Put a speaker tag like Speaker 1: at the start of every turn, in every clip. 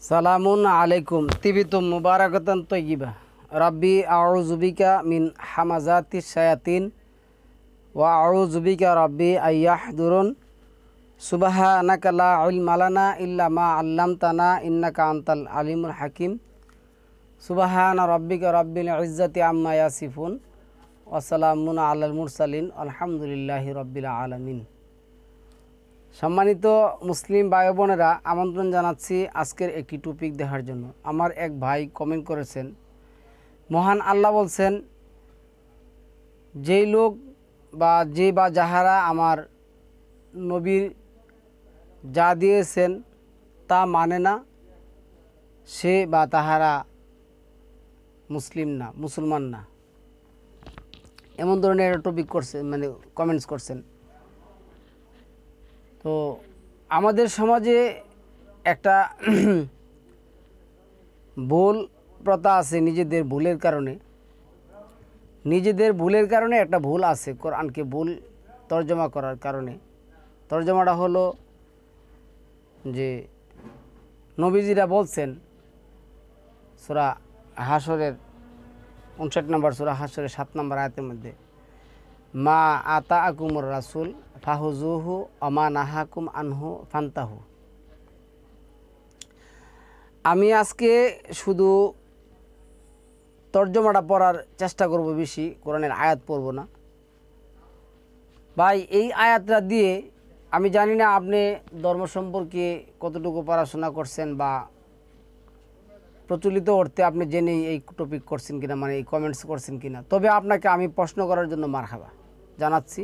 Speaker 1: সালামুন আলাইকুম তিবিতুম মুবারাকাতান তয়্যিবা রাব্বি আউযু বিকা মিন হামাযাতিশ শায়াতিন ওয়া আউযু বিকা রাব্বি আইয়াহদুরুন সুবহানাকা লা ইলমা লানা ইল্লা মা আল্লামতানা ইন্নাকা আনতাল আলিমুল হাকিম সুবহানা রাব্বিকা রাব্বিল ইজ্জাতি আম্মা ইয়াসিফুন ওয়া সালামুন আলাল মুরসালিন আলহামদুলিল্লাহি রাব্বিল আলামিন। সম্মানিত মুসলিম ভাই বোনেরা, আমন্ত্রণ জানাচ্ছি আজকের একটি টপিক দেখার জন্য। আমার এক ভাই কমেন্ট করেছেন, মহান আল্লাহ বলছেন, যেই লোক বা যাহারা আমার নবীর যা দিয়েছেন তা মানে না, সে বা তাহারা মুসলমান না। এমন ধরনের একটা টপিক করছে, মানে কমেন্টস করছেন। তো আমাদের সমাজে একটা ভুল প্রথা আছে, নিজেদের ভুলের কারণে একটা ভুল আছে কোরআনকে ভুল তর্জমা করার কারণে। তর্জমাটা হলো যে নবীজিরা বলছেন সূরা হাশরের 59 নম্বর সূরা হাশরের 7 নম্বর আয়াতের মধ্যে, মা আতা আকুমুর রাসুল ফাহুজুহু অমা নাহাকুম আনহু ফান্তাহু। আমি আজকে শুধু তর্জমাটা পড়ার চেষ্টা করব, বেশি কোরআনের আয়াত পড়ব না। ভাই, এই আয়াতটা দিয়ে আমি জানি না আপনি ধর্ম সম্পর্কে কতটুকু পড়াশোনা করছেন বা প্রচলিত অর্থে আপনি জেনেই এই টপিক করছেন কিনা, মানে এই কমেন্টস করছেন কিনা। তবে আপনাকে আমি প্রশ্ন করার জন্য মারহাবা জানাচ্ছি।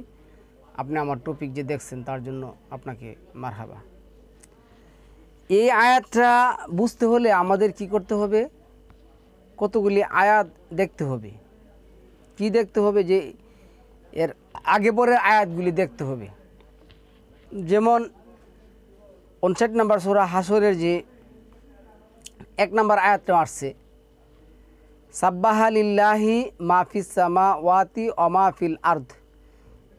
Speaker 1: আপনি আমার টপিক যে দেখছেন তার জন্য আপনাকে মারহাবা। এই আয়াতটা বুঝতে হলে আমাদের কি করতে হবে, কতগুলি আয়াত দেখতে হবে। কি দেখতে হবে, যে এর আগে পরের আয়াতগুলি দেখতে হবে। যেমন 59 নম্বর সূরা হাশরের যে 1 নম্বর আয়াতটা আসছে, সাব্বাহা লিল্লাহি মা ফিস সামাওয়াতি ওয়া মা ফিল আরদ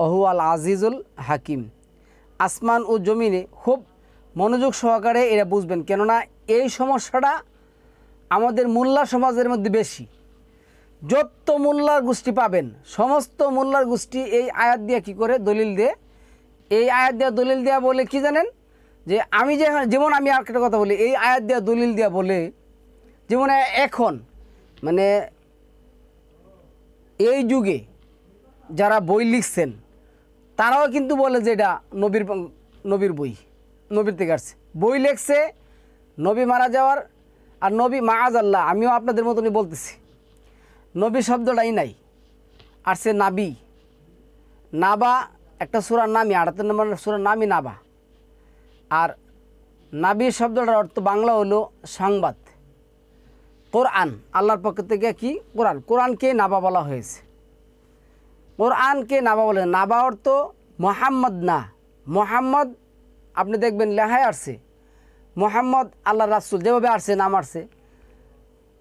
Speaker 1: ওহুয়াল আজিজুল হাকিম। আসমান ও জমিনে খুব মনোযোগ সহকারে এরা বুঝবেন, কেননা এই সমস্যাটা আমাদের মোল্লা সমাজের মধ্যে বেশি। যত মোল্লার গোষ্ঠী পাবেন, সমস্ত মোল্লার গোষ্ঠী এই আয়াত দিয়ে কী করে দলিল দিয়ে, এই আয়াত দেওয়া দলিল দেওয়া বলে কি জানেন, যে আমি যেমন আমি আর একটা কথা বলি, এই আয়াত দেওয়া দলিল দেওয়া বলে, যেমন এখন মানে এই যুগে যারা বই লিখছেন তারাও কিন্তু বলে যে এটা নবীর বই, নবীর থেকে আসছে। বই লেখছে নবী মারা যাওয়ার, আর নবী মাআযাল্লাহ, আমিও আপনাদের মতনই বলতেছি, নবী শব্দটাই নাই, আর সে নাবি। নাবা একটা সূরার নামই, 78 নম্বর সূরার নামই নাবা। আর নাবি শব্দটার অর্থ বাংলা হলো সংবাদ। কোরআন আল্লাহর পক্ষ থেকে কি, কোরআনকে নাবা বলা হয়েছে। কোরআনকে নাবা বলে, নাবা অর্থ মোহাম্মদ না, মোহাম্মদ আপনি দেখবেন লেখায় আসছে মোহাম্মদ আল্লাহ রাসূল, যেভাবে আসছে নাম আসছে,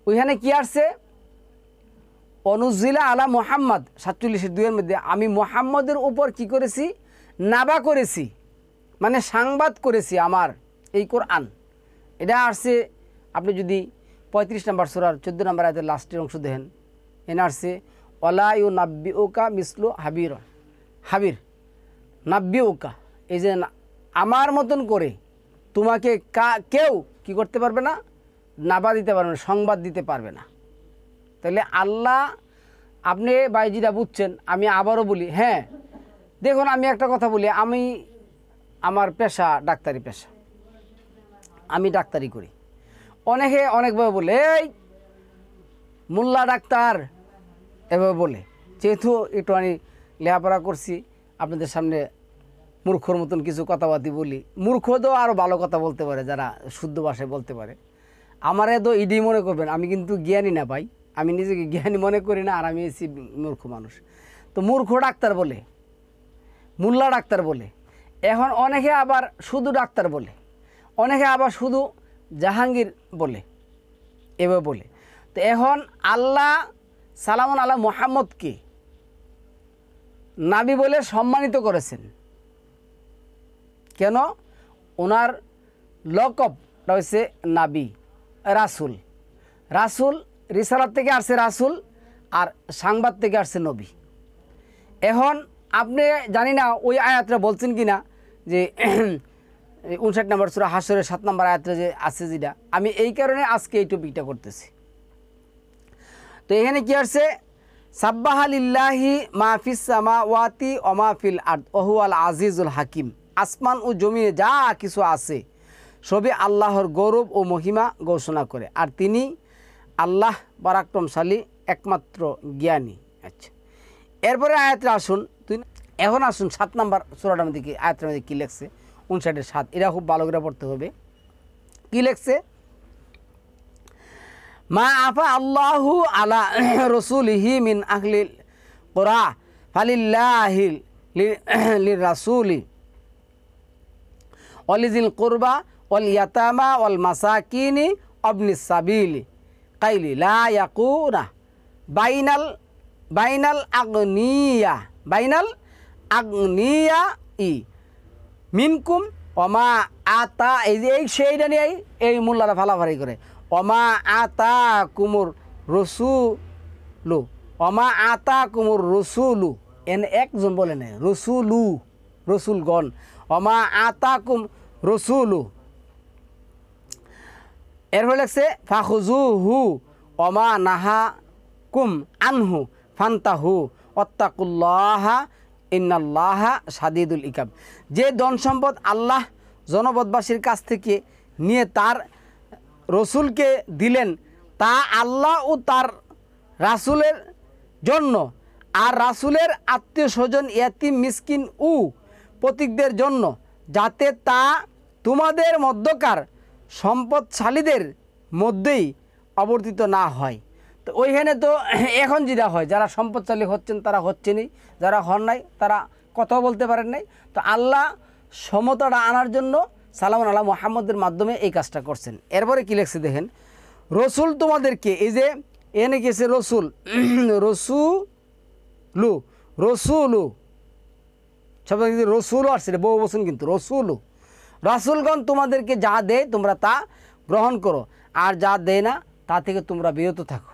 Speaker 1: ওইখানে কি আসছে, অনুজিলা আলা মোহাম্মদ 47:2 মধ্যে আমি মোহাম্মদের উপর কি করেছি, নাবা করেছি, মানে সংবাদ করেছি আমার এই কোরআন। এটা আসছে, আপনি যদি 35 নম্বর সূরার 14 নম্বর আয়াতের লাস্টের অংশ দেখেন, এনে আসছে ওয়ালা ইউনাব্বিউকা মিসলু হাবির নাব্বিউকা, এই যে আমার মতন করে তোমাকে কেউ কি করতে পারবে না, নাবা দিতে পারবে না, সংবাদ দিতে পারবে না। তাহলে আল্লাহ, আপনি বাইজিরা বুঝছেন, আমি আবারও বলি, হ্যাঁ দেখুন, আমি একটা কথা বলি, আমার পেশা ডাক্তারি পেশা, আমি ডাক্তারি করি। অনেকে অনেকভাবে বলে, এই মোল্লা ডাক্তার এভাবে বলে, যেহেতু একটু আমি লেখাপড়া করছি, আপনাদের সামনে মূর্খর মতন কিছু কথাবার্তি বলি। মূর্খ তো আরও ভালো কথা বলতে পারে, যারা শুদ্ধ ভাষায় বলতে পারে। আমারে তো ইডি মনে করবেন, আমি কিন্তু জ্ঞানী না ভাই, আমি নিজেকে জ্ঞানী মনে করি না, আর আমি এসি মূর্খ মানুষ। তো মূর্খ ডাক্তার বলে, মোল্লা ডাক্তার বলে। এখন অনেকে আবার শুধু ডাক্তার বলে, অনেকে আবার শুধু জাহাঙ্গীর বলে, এভাবে বলে। তো এখন আল্লাহ সালামুন আলা মুহাম্মদকে নাবি বলে সম্মানিত করেছেন। কেন? ওনার লকবটা হচ্ছে নাবি, রাসুল। রাসুল রিসালাত থেকে আসছে রাসুল, আর সাংবাদ থেকে আসছে নবী। এখন আপনি জানি না ওই আয়াতটা বলছেন কি না, যে 59 নম্বর সূরা হাশরের 7 নম্বর আয়াতটা যে আছে, যেটা আমি এই কারণে আজকে এই টপিকটা করতেছি। তো এখানে কি আসছে, সাব্বাহা লিল্লাহি মা ফিস সামাওয়াতি ওয়া মা ফিল আরদ ওয়া হুয়াল আজিজুল হাকিম। আসমান ও জমিনে যা কিছু আছে সবই আল্লাহর গৌরব ও মহিমা ঘোষণা করে, আর তিনি আল্লাহ পরাক্রমশালী, একমাত্র জ্ঞানী। আচ্ছা, এরপরে আয়াতে আসুন। এখন আসুন 7 নম্বর সূরাটার মধ্যে কি আয়াতের মধ্যে কী লেখছে, 59-7। এটা খুব ভালো করে পড়তে হবে। কী লেখছে, মা আফা আল্লাহু আলা রসুলিহি মিন আহলিল কুরা ফালিল্লাহি লিররাসূলি ওয়ালিযিল কুরবা ওয়াল ইয়াতামা ওয়াল মাসাকিনি ওয়াবনিস সাবিলি কাইলি লা ইয়াকুনা বাইনাল আগনিয়া ই মিনকুম ওমা আতা। এই সেইটা নিয়ে এই মোল্লারা ফালাফারি করে, ওমা আতা কুমুর রসুলু, ওমা আতা কুমুর রসুলু, এন একজন বলে নেই, রসুলু রসুলগণ, ওমা আতা কুম রসুলু। এরপর লেখছে ফাখুজুহু ওমা নাহা কুম আনহু ফান্তাহু ওয়াত্তাকুল্লাহা ইন্নাল্লাহা শাদীদুল ইকাব। যে ধন সম্পদ আল্লাহ জনপদবাসীর কাছ থেকে নিয়ে তার রসুলকে দিলেন, তা আল্লাহ ও তার রাসুলের জন্য, আর রাসুলের আত্মীয় স্বজন, ইয়াতিম, মিসকিন ও পথিকদের জন্য, যাতে তা তোমাদের মধ্যকার সম্পদশালীদের মধ্যেই অবর্তিত না হয়। তো ওইখানে তো এখন যেটা হয়, যারা সম্পদশালী হচ্ছেন তারা হচ্ছেনই, যারা হন নাই তারা কথাও বলতে পারেন নাই। তো আল্লাহ সমতাটা আনার জন্য সালামুন আলা মুহাম্মদের মাধ্যমে এই কাজটা করছেন। এরপরে কী লেখছে দেখেন, রসুল তোমাদেরকে, এই যে এনে গেছে রসুল, রসুলু সব রসুলও আসছে, বহু বচন কিন্তু রসুলু। রাসুলগণ তোমাদেরকে যা দেয় তোমরা তা গ্রহণ করো, আর যা দেয় না তা থেকে তোমরা বিরত থাকো।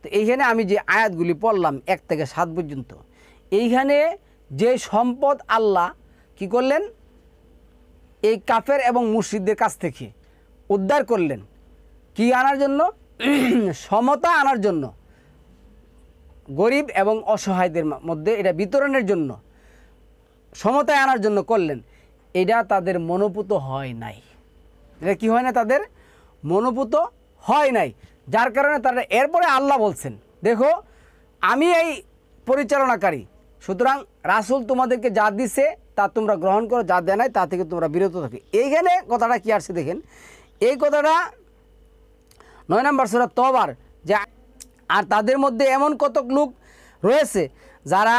Speaker 1: তো এইখানে আমি যে আয়াতগুলি পড়লাম 1 থেকে 7 পর্যন্ত, এইখানে যে সম্পদ আল্লাহ কি করলেন, এই কাফের এবং মুশরিকদের কাছ থেকে উদ্ধার করলেন, কি আনার জন্য, সমতা আনার জন্য, গরিব এবং অসহায়দের মধ্যে এটা বিতরণের জন্য, সমতায় আনার জন্য করলেন। এটা তাদের মনোপুত হয় নাই। এটা কি হয় না, তাদের মনোপুত হয় নাই, যার কারণে তারা এরপরে আল্লাহ বলছেন, দেখো আমি এই পরিচালনাকারী, সুতরাং রাসূল তোমাদেরকে যা দিছে তা তোমরা গ্রহণ করো, যা দেয় নাই তা থেকে তোমরা বিরত থাকো। এইখানে কথাটা কি আসছে দেখেন, এই কথাটা 9 নম্বর সূরা তওবার, যে আর তাদের মধ্যে এমন কতক লোক রয়েছে যারা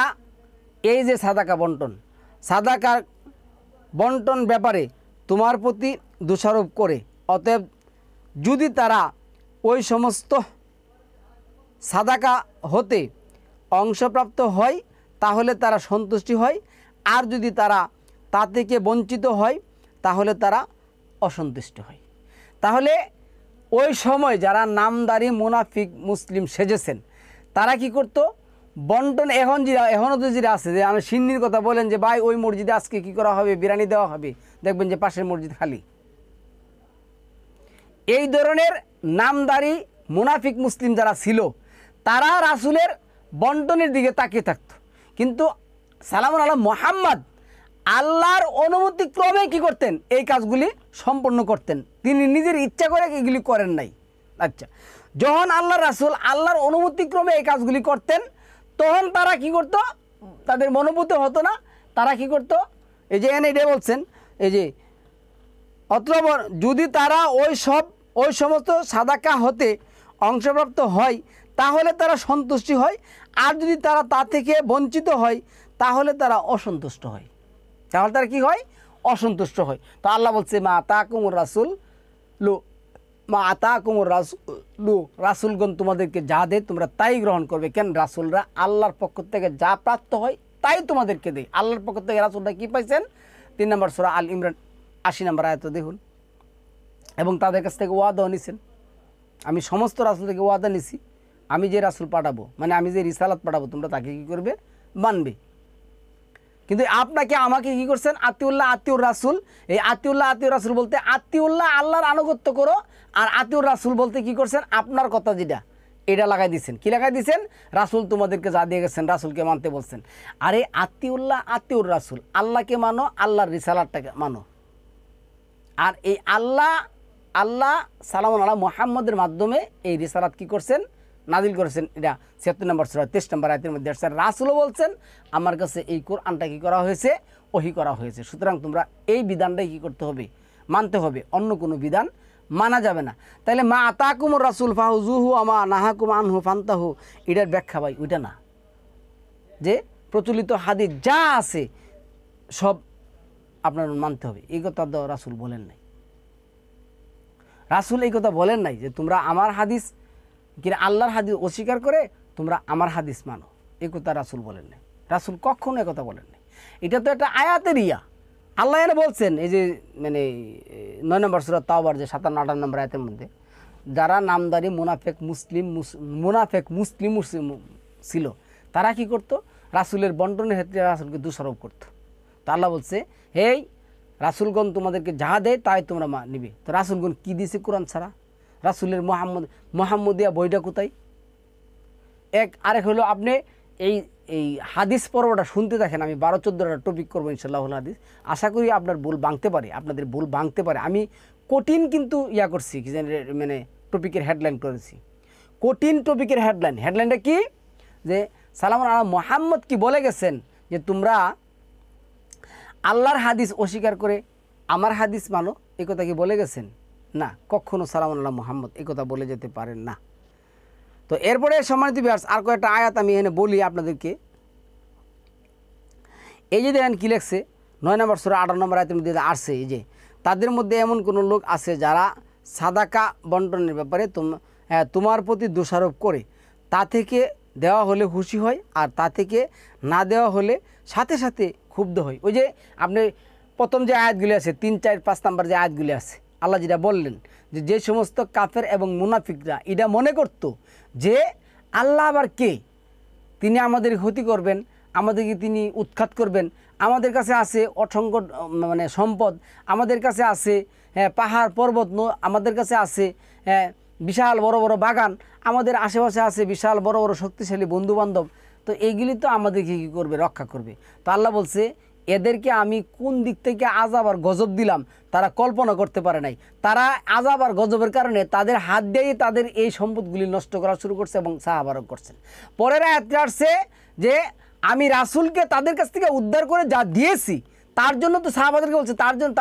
Speaker 1: এই যে সাদাকা বন্টন ব্যাপারে তোমার প্রতি দোষারোপ করে, অতএব যদি তারা ওই সমস্ত সাদাকা হতে অংশপ্রাপ্ত হয় তাহলে তারা সন্তুষ্টি হয়, আর যদি তারা তা থেকে বঞ্চিত হয় তাহলে তারা অসন্তুষ্ট হয়। তাহলে ওই সময় যারা নামদারি মুনাফিক মুসলিম সেজেছেন তারা কি করতো, বন্টন এখনও তো যেটা আছে, যে আমি সিন্নির কথা বলেন যে ভাই ওই মসজিদে আজকে কি করা হবে, বিরিয়ানি দেওয়া হবে, দেখবেন যে পাশের মসজিদ খালি। এই ধরনের নামদারি মুনাফিক মুসলিম যারা ছিল তারা রাসূলের বন্টনের দিকে তাকিয়ে থাকত, কিন্তু সালামুন আলা মুহাম্মদ আল্লাহর অনুমতি ক্রমে কি করতেন, এই কাজগুলি সম্পন্ন করতেন, তিনি নিজের ইচ্ছা করে এগুলি করেন নাই। আচ্ছা, যখন আল্লাহ রাসূল আল্লাহর অনুমতি ক্রমে এই কাজগুলি করতেন তখন তারা কি করত, তাদের মনোভূত হতো না, তারা কি করত, এই যে এনে এটা বলছেন, এই যে অতঃপর যদি তারা ওই সমস্ত সাদাকা হতে অংশপ্রাপ্ত হয় তাহলে তারা সন্তুষ্টি হয়, আর যদি তারা তা থেকে বঞ্চিত হয় তাহলে তারা অসন্তুষ্ট হয়, তাহলে তারা কি হয়, অসন্তুষ্ট হয়। তো আল্লাহ বলছে মা আতাকুমুর রাসূলু, রাসূলগণ তোমাদেরকে যা দেয় তোমরা তাই গ্রহণ করবে। কেন, রাসূলরা আল্লাহর পক্ষ থেকে যা প্রাপ্ত হয় তাই তোমাদেরকে দেয়। আল্লাহর পক্ষ থেকে রাসূলরা কি পাইছেন, 3 নম্বর সূরা আল ইমরান 80 নম্বর আয়াত দেখুন, এবং তাদের কাছ থেকে ওয়াদাও নিছেন। আমি সমস্ত রাসূল থেকে ওয়াদা নিছি, আমি যে রাসূল পাঠাবো, মানে আমি যে রিসালাত পাঠাবো, তোমরা তাকে কী করবে? মানবে। কিন্তু আপনাকে আমাকে কী করছেন? আতিউল্লাহ আতিউর রাসূল। এই আতিউল্লাহ আতিউর রাসূল বলতে আতিউল্লাহ আল্লাহর আনুগত্য করো, আর আতিউর রাসূল বলতে কী করছেন? আপনার কথা যেটা এটা লাগাই দিচ্ছেন। কী লাগাই দিচ্ছেন? রাসূল তোমাদেরকে যা দিয়ে গেছেন রাসূলকে মানতে বলছেন। আরে আতিউল্লাহ আতিউর রাসূল, আল্লাহকে মানো, আল্লাহর রিসালাতটাকে মানো। আর এই আল্লাহ সালামুন আলা মুহাম্মদের মাধ্যমে এই রিসালাত কী করছেন? নাজিল করেছেন। এটা ৭৬ নম্বর সূরা ২৩ নম্বর আয়াতের মধ্যে আসছে। রাসূলও বলছেন আমার কাছে এই কোরআনটা কী করা হয়েছে? ওহী করা হয়েছে। সুতরাং তোমরা এই বিধানটাই কী করতে হবে? মানতে হবে, অন্য কোনো বিধান মানা যাবে না। তাইলে মা আতাকুমুর রাসূল ফাহুজুহু আমা নাহাকুম আনহু ফান্তাহু, এটার ব্যাখ্যা ভাই ওইটা না, যে প্রচলিত হাদিস যা আছে সব আপনার মানতে হবে, এই কথা তো রাসূল বলেন নাই। রাসূল এই কথা বলেন নাই যে তোমরা আমার হাদিস কিনা আল্লাহর হাদিস অস্বীকার করে তোমরা আমার হাদিস মানো, এই কথা রাসূল বলেন নাই। রাসূল কখনো এই কথা বলেন নাই। এটা তো একটা আয়াতের ইয়া। আল্লাহ এনে বলছেন, এই যে মানে ৯ নম্বর সূরা তাওবার যে ৫৭ ৫৮ নম্বর আয়াতের মধ্যে, যারা নামদারি মুনাফেক মুসলিম ছিল তারা কি করত? রাসূলের বন্টনের ক্ষেত্রে রাসূলকে দোষারোপ করত। তো আল্লাহ বলছে, হেই রাসূলগণ তোমাদেরকে যাহা দেয় তাই তোমরা নিবে। তো রাসূলগণ কী দিয়েছে কোরআন ছাড়া? রাসূলের মোহাম্মদিয়া বইটা কোথায়? আরেক হলো আপনি এই হাদিস পর্বটা শুনতে থাকেন। আমি ১২-১৪টা টপিক করবো ইনশাআল্লাহ হাদিস। আশা করি আপনার ভুল ভাঙতে পারে, আপনাদের ভুল ভাঙতে পারে। আমি কঠিন কিন্তু ইয়া করছি, কি জানি মানে টপিকের হেডলাইন করেছি, কঠিন টপিকের হেডলাইনটা কি? যে সালামুন আলা মুহাম্মদ কি বলে গেছেন যে তোমরা আল্লাহর হাদিস অস্বীকার করে আমার হাদিস মানো, এই কথা কি বলে গেছেন? না, কখনো সালামুন আলা মুহাম্মদ এই কথা বলে যেতে পারেন না। তো এরপরে সম্মানিত ভিউয়ার্স আর কয়েকটা আয়াত আমি এখানে বলি আপনাদেরকে। এই যে দেখেন কী লেখছে ৯ নম্বর সূরা ১৮ নম্বর আয়াতের মধ্যে আসছে, এই যে তাদের মধ্যে এমন কোনো লোক আছে যারা সাদাকা বন্টনের ব্যাপারে তোমার প্রতি দোষারোপ করে, তা থেকে দেওয়া হলে খুশি হয় আর তা থেকে না দেওয়া হলে সাথে সাথে ক্ষুব্ধ হয়। ওই যে আপনি প্রথম যে আয়াতগুলি আছে ৩, ৪, ৫ নম্বর যে আয়াতগুলি আছে, আল্লাহ যেটা বললেন যে সমস্ত কাফের এবং মুনাফিকরা এটা মনে করত যে আল্লাহ আবার কে, তিনি আমাদের ক্ষতি করবেন, আমাদেরকে তিনি উৎখাত করবেন, আমাদের কাছে আছে অসংখ্য মানে সম্পদ, আমাদের কাছে আছে পাহাড় পর্বত, আমাদের কাছে আছে বিশাল বড় বড় বাগান, আমাদের আশেপাশে আছে বিশাল বড় বড় শক্তিশালী বন্ধুবান্ধব, তো এইগুলি তো আমাদেরকে কী করবে? রক্ষা করবে। তো আল্লাহ বলছে এদেরকে আমি কোন দিক থেকে আযাব আর গজব দিলাম তারা কল্পনা করতে পারে নাই। তারা আযাব আর গজবের কারণে তাদের হাত দিয়েই তাদের এই সম্পদগুলি নষ্ট করা শুরু করছে এবং সাহাবারও করছেন। পরের আয়াতে আসছে যে আমি রাসূলকে তাদের কাছ থেকে উদ্ধার করে যা দিয়েছি তার জন্য, তো সাহাবাদেরকে বলছে তার জন্য,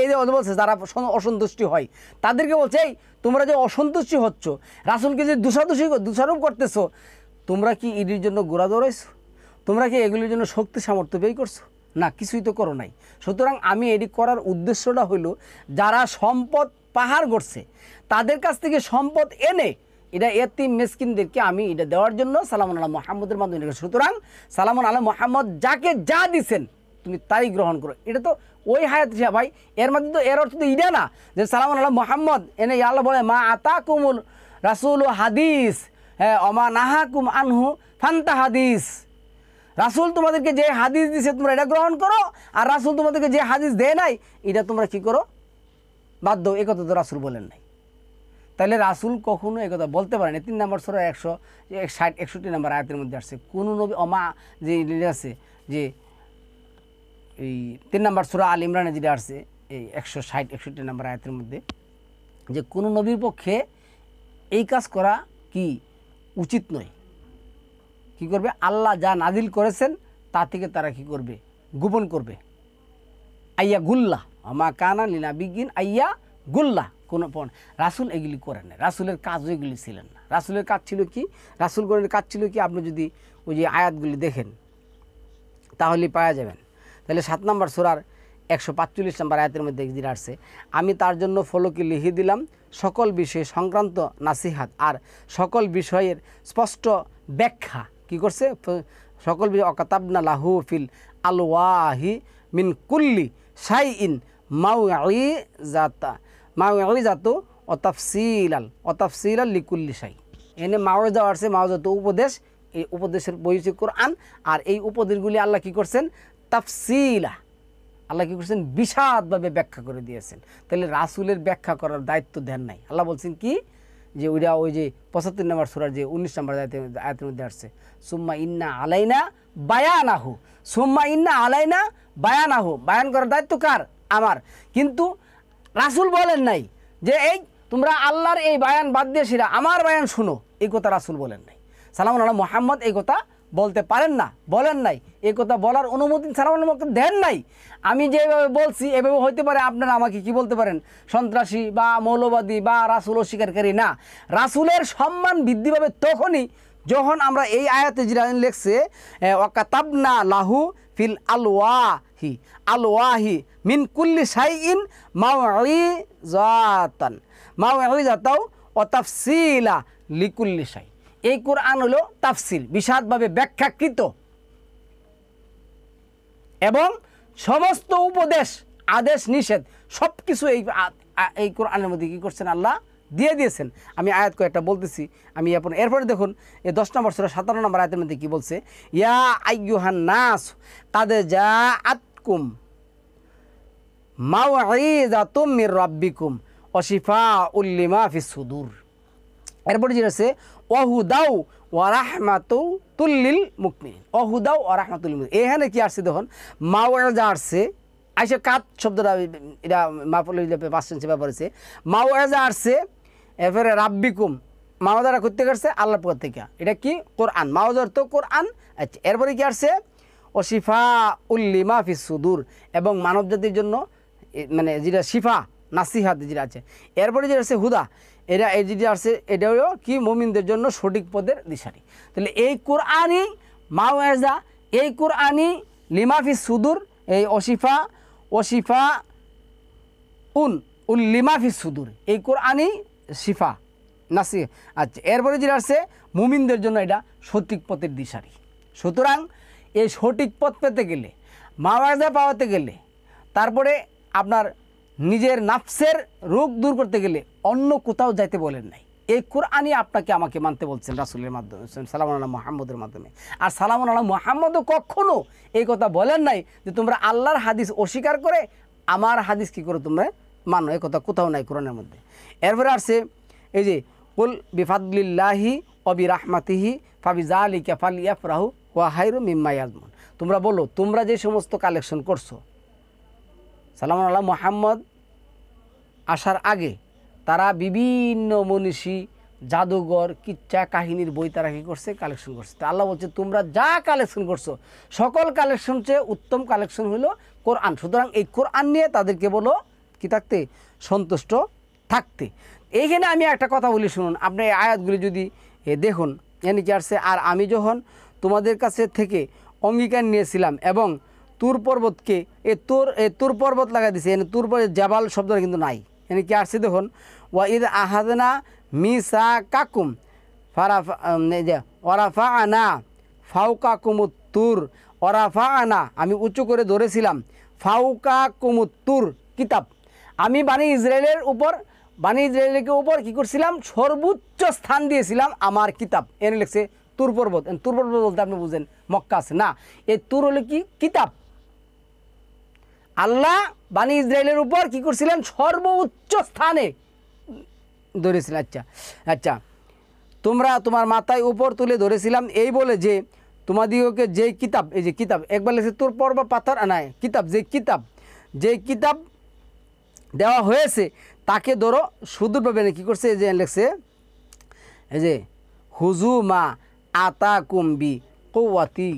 Speaker 1: এই যে ওদের বলছে যারা অসন্তুষ্টি হয় তাদেরকে বলছে এই তোমরা যে অসন্তুষ্টি হচ্ছ, রাসূলকে যে দোষারোপ করতেছো, তোমরা কি এটির জন্য গোড়া দৌড়াইছো? তোমরা কি এগুলির জন্য শক্তি সামর্থ্য ব্যয় করছো? না, কিছুই তো করো নাই। সুতরাং আমি এটি করার উদ্দেশ্যটা হইল যারা সম্পদ পাহাড় গড়ছে তাদের কাছ থেকে সম্পদ এনে এটা এতিম মিসকিনদেরকে আমি এটা দেওয়ার জন্য সালামুন আলা মুহাম্মদের মাধ্যমে। সুতরাং সালামুন আলা মুহাম্মদ যাকে যা দিছেন তুমি তাই গ্রহণ করো। এটা তো ওই হায়াত ভাই, এর মধ্যে তো এর অর্থ তো এটা না যে সালামুন আলা মুহাম্মদ এনে আল্লাহ বলে মা আতাকুমুল রাসূল হাদিস অমা নাহাকুম আনহু ফান্তা হাদিস। রাসূল তোমাদেরকে যে হাদিস দিছে তোমরা এটা গ্রহণ করো, আর রাসূল তোমাদেরকে যে হাদিস দেয় নাই এটা তোমরা কি করো? বাদ দাও। এই কথা তো রাসূল বলেন নাই। তাহলে রাসূল কখনো এই কথা বলতে পারেনি। ৩ নম্বর সূরা ১৬০-৬১ নম্বর আয়াতের মধ্যে আসছে কোন নবী অমা যে আছে যে এই ৩ নম্বর সূরা আল ইমরানে যেটা আসছে এই ১৬০-৬১ নম্বর আয়াতের মধ্যে যে কোনো নবীর পক্ষে এই কাজ করা কি উচিত নয়। কি করবে? আল্লাহ যা নাজিল করেছেন তা থেকে তারা কি করবে? গোপন করবে। আইয়া গুল্লা আমা কানা লিনা বিগিন আইয়া গুল্লা। কোনো রাসূল এগুলি করেন না, রাসূলের কাজও এগুলি ছিলেন না। রাসূলের কাজ ছিল কি? রাসূলগণের কাজ ছিল কি? আপনি যদি ওই যে আয়াতগুলি দেখেন তাহলে পাওয়া যাবেন। তাহলে ৭ নম্বর সূরার ১৪৫ নম্বর আয়াতের মধ্যে যেটা আসছে আমি তার জন্য ফলকে লিখে দিলাম সকল বিষয় সংক্রান্ত নাসিহাত আর সকল বিষয়ের স্পষ্ট ব্যাখ্যা। কি করছে? সকল বিষয় অকাতাবনা লাহু ফিল আলওয়াহি মিন কুল্লি শাইইন মাউইজাতু অতাফসিলাল লিকুল্লি শাই। এনে মাওয়াজা আসছে, মাওয়াজা তো উপদেশ, এই উপদেশের বই হচ্ছে কোরআন। আর এই উপদেশগুলি আল্লাহ কী করছেন? তাফসিলা, আল্লাহ কী করছেন? বিশাদভাবে ব্যাখ্যা করে দিয়েছেন। তাহলে রাসূলের ব্যাখ্যা করার দায়িত্ব দেন নাই। আল্লাহ বলছেন কি যে ওইটা ওই যে 75 নম্বর সূরার যে 19 নম্বর আয়াতের মধ্যে আসছে, সুম্মা ইন্না আলাইনা বায়ানাহু, সুম্মা ইন্না আলাইনা বায়ানাহু, বায়ান করার দায়িত্ব কার? আমার। কিন্তু রাসূল বলেন নাই যে এই তোমরা আল্লাহর এই বায়ান বাদ দিয়ে সেরা আমার বায়ান শুনো, এই কথা রাসূল বলেন নাই। সালামুন আলা মুহাম্মদ এই কথা বলতে পারেন না, বলেন নাই, এই কথা বলার অনুমতি সালামুন আলাইহি দেন নাই। আমি যেভাবে বলছি এভাবে হইতে পারে আপনারা আমাকে কি বলতে পারেন? সন্ত্রাসী বা মৌলবাদী বা রাসূল অস্বীকারী। না, রাসূলের সম্মান বৃদ্ধি পাবে তখনই যখন আমরা এই আয়াতে যেটা লেখছে ওয়াকাতাবনা লাহু ফিল আলওয়াহি মিন কুল্লি শাইইন মাউইজাতাও ওয়া তাফসিলা লিকুল্লি শাই। এই কোরআন হলো তাফসিল, বিশাদভাবে ব্যাখ্যাকৃত, এবং সমস্ত উপদেশ, আদেশ, নিষেধ সব কিছু এই কোরআনের মধ্যে কী করছেন? আল্লাহ দিয়ে দিয়েছেন। আমি আয়াত কয়েকটা বলতেছি, আমি এরপরে দেখুন এই 10 নম্বর সূরা 57 নম্বর আয়াতের মধ্যে কী বলছে? ইয়া আইয়ুহান নাস কাদ জাআতকুম মাউইজাতুম মির রাব্বিকুম ওয়া শিফাউল লিমা ফিস সুদূর। এরপরে যেটা আছে ওয়াহুদাউ ওয়া রাহমাতুল লিল মুমিনিন, ওয়াহুদাউ ওয়া রাহমাতুল লিল মুমিনিন। এখানে কি আসছে দেখুন? মাউইজা আসছে, আইসে কাত শব্দটা এটা মাফুল পাঁচশে ব্যাপার আছে। মাউইজা আসছে, এরপরে রাব্বিকুম, মাওয়াজারা করতে গেছে আল্লাহর পক্ষ থেকে, এটা কি? কোরআন। মাওয়াজার তো কোরআন। আচ্ছা, এরপরে কি আসছে? ও শিফাউল লিমা ফিস সুদূর, এবং মানব জাতির জন্য মানে যেটা শিফা, নাসিহাত যেটা আছে। এরপরে যেটা আছে হুদা, এটা এই যেটা আছে এটা হলো কি? মুমিনদের জন্য সঠিক পথের দিশারি। তাহলে এই কোরআনই মাওয়াজা, এই কোরআনই লিমা ফিস সুদূর, এই ওশিফা উল লিমা ফিস সুদূর, এই কোরআনই শিফা নাসি। আচ্ছা, এরপরে যেটা আছে মুমিনদের জন্য এটা সঠিক পথের দিশারি। সুতরাং এই সঠিক পথ পেতে গেলে, মাওয়াজা পাওয়াতে গেলে, তারপরে আপনার নিজের নাফসের রোগ দূর করতে গেলে অন্য কোথাও যাইতে বলেন নাই। এই কোরআনই আপনাকে আমাকে মানতে বলছেন রাসূলের মাধ্যমে, সালামুন আলা মুহাম্মদের মাধ্যমে। আর সালামুন আলা মুহাম্মদও কখনও এই কথা বলেন নাই যে তোমরা আল্লাহর হাদিস অস্বীকার করে আমার হাদিস কী করে তোমরা মানো, এই কথা কোথাও নাই কোরআনের মধ্যে। এরপরে আসছে এই যে কুল বিফাদলিল্লাহি ওয়া বিরাহমাতিহি ফাবিযালিকা ফালইফরাহু ওয়া খায়রুম মিম্মা ইয়াজমাউন। তোমরা বলো, তোমরা যে সমস্ত কালেকশন করছো সালামুন আলা মুহাম্মদ আসার আগে, তারা বিভিন্ন মনীষী, জাদুঘর, কিচ্ছা কাহিনীর বই তারা কী করছে? কালেকশন করছে। তা আল্লাহ বলছে তোমরা যা কালেকশন করছো সকল কালেকশন চেয়ে উত্তম কালেকশন হলো কোরআন। সুতরাং এই কোরআন নিয়ে তাদেরকে বলো কি থাকতে? সন্তুষ্ট থাকতে। এইখানে আমি একটা কথা বলি শুনুন, আপনি এই আয়াতগুলি যদি দেখুন, এনে কি আসছে? আর আমি যখন তোমাদের কাছে থেকে অঙ্গীকার নিয়েছিলাম এবং তুর পর্বতকে তুর পর্বত লাগা দিছে, এনে তুর পর্বত জাবাল শব্দটা কিন্তু নাই। এনে কি আসছে দেখুন? ওয়া ইদ আহাদনা মিসাকাকুম ওয়ারাফাআনা ফাওকাকুমুত তুর, ওয়ারাফাআনা আমি উঁচু করে ধরেছিলাম, ফাওকাকুমুত তুর কিতাব, আমি বানি ইসরায়েলকে উপর কী করছিলাম? সর্বোচ্চ স্থান দিয়েছিলাম আমার কিতাব। এনে লিখছে তুর পর্বত। তুর পর্বত বলতে আপনি বুঝেন মক্কা আছে না, এই তুর হলো কি? কিতাব। আল্লাহ বানি ইসরায়েলের উপর কী করছিলেন? সর্বোচ্চ স্থানে ধরেছিলেন। আচ্ছা, তোমরা তোমার মাথায় উপর তুলে ধরেছিলাম এই বলে যে তোমাদিগকে যে কিতাব, এই যে কিতাব একবার লেগেছে তোর পর্ব পাথর আনায় কিতাব, যে কিতাব দেওয়া হয়েছে তাকে ধরো সুদূরভাবে কী করছে? এই যে লেখছে এই যে হুজু মা আতা কুম্বি কৌয়াতি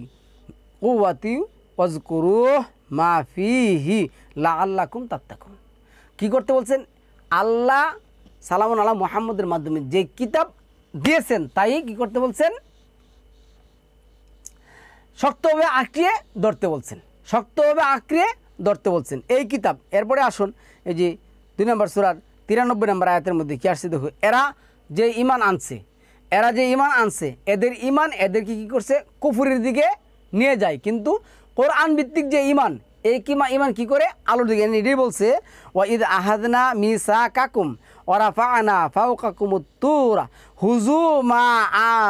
Speaker 1: ওয়াজকুরু মা ফিহি লাআল্লাকুম তাত্তাকুন। কী করতে বলছেন? আল্লাহ সালামুন আলা মুহাম্মদের মাধ্যমে যে কিতাব দিয়েছেন তাই কী করতে বলছেন? শক্তভাবে আঁকড়িয়ে ধরতে বলছেন এই কিতাব। এরপরে আসুন এই যে 2 নম্বর সূরার 93 নম্বর আয়াতের মধ্যে কী আসছে দেখো? এরা যে ঈমান আনছে এদের ঈমান এদেরকে কী করছে? কুফুরের দিকে নিয়ে যায়। কিন্তু কোরআন ভিত্তিক যে ঈমান, এই ঈমান কী করে? আলোর দিকে। এটাই বলছে ওয়া ইদ আহাদনা মিসাকাকুম ওয়ারাফা'না ফাওকাকুমুত তুরা হুজু মা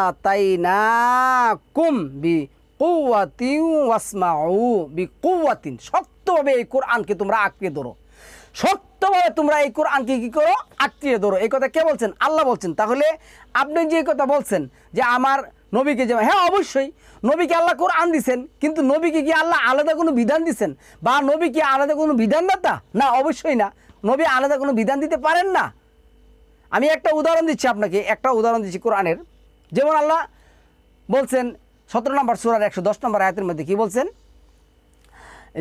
Speaker 1: আতাইনাকুম বিকুওয়াতিন ওয়াসমাউ বিকুওয়াতিন। শক্তভাবে এই কোরআনকে তোমরা আঁকড়ে ধরো, শক্তভাবে তোমরা এই কোরআনকে কী করো, আঁকড়িয়ে ধরো। এই কথা কে বলছেন? আল্লাহ বলছেন। তাহলে আপনি যে কথা বলছেন যে আমার নবীকে যে, হ্যাঁ অবশ্যই নবীকে আল্লাহ কোরআন দিছেন, কিন্তু নবীকে কি আল্লাহ আলাদা কোনো বিধান দিছেন, বা নবী কি আলাদা কোনো বিধানদাতা? না, অবশ্যই না। নবী আলাদা কোনো বিধান দিতে পারেন না। আমি একটা উদাহরণ দিচ্ছি আপনাকে, একটা উদাহরণ দিচ্ছি কোরআনের। যেমন আল্লাহ বলছেন 17 নম্বর সূরার 110 নম্বর আয়াতের মধ্যে কি বলছেন,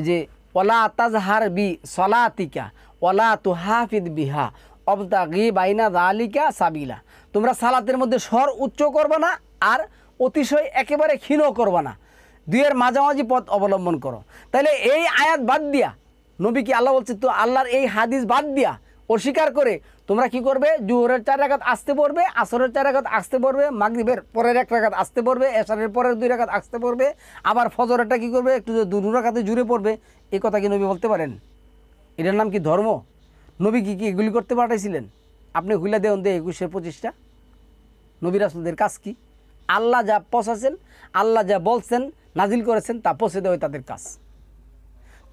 Speaker 1: যে ওয়ালা তাজহার বি সলাতিকা ওয়ালা তুহাফিদ বিহা অবতাগি বাইনা যালিকা সাবিলা। তোমরা সালাতের মধ্যে স্বর উচ্চ করবে না, আর অতিশয় একেবারে ক্ষীণ করবে না, দুইয়ের মাঝামাঝি পথ অবলম্বন করো। তাহলে এই আয়াত বাদ দিয়া নবী কি আল্লাহ বলছে, তো আল্লাহর এই হাদিস বাদ দিয়া অস্বীকার করে তোমরা কি করবে, জোহরের 4 রাকাত আসতে পড়বে, আসরের 4 রাকাত আসতে পড়বে, মাগরিবের পরের 1 রাকাত আসতে পড়বে, এশারের পরের 2 রাকাত আসতে পড়বে, আবার ফজরেরটা কি করবে, একটু 2 রাকাতে জুড়ে পড়বে। এই কথা কি নবী বলতে পারেন? এটার নাম কি ধর্ম? নবী কি কি এগুলি করতে পাঠাইছিলেন? আপনি হুইলা দেন 21-25টা নবী রাসূলদের কাজ কি? আল্লাহ যা পৌঁছাছেন, আল্লাহ যা বলছেন, নাজিল করেছেন, তা পৌঁছে দেওয়া তাদের কাজ।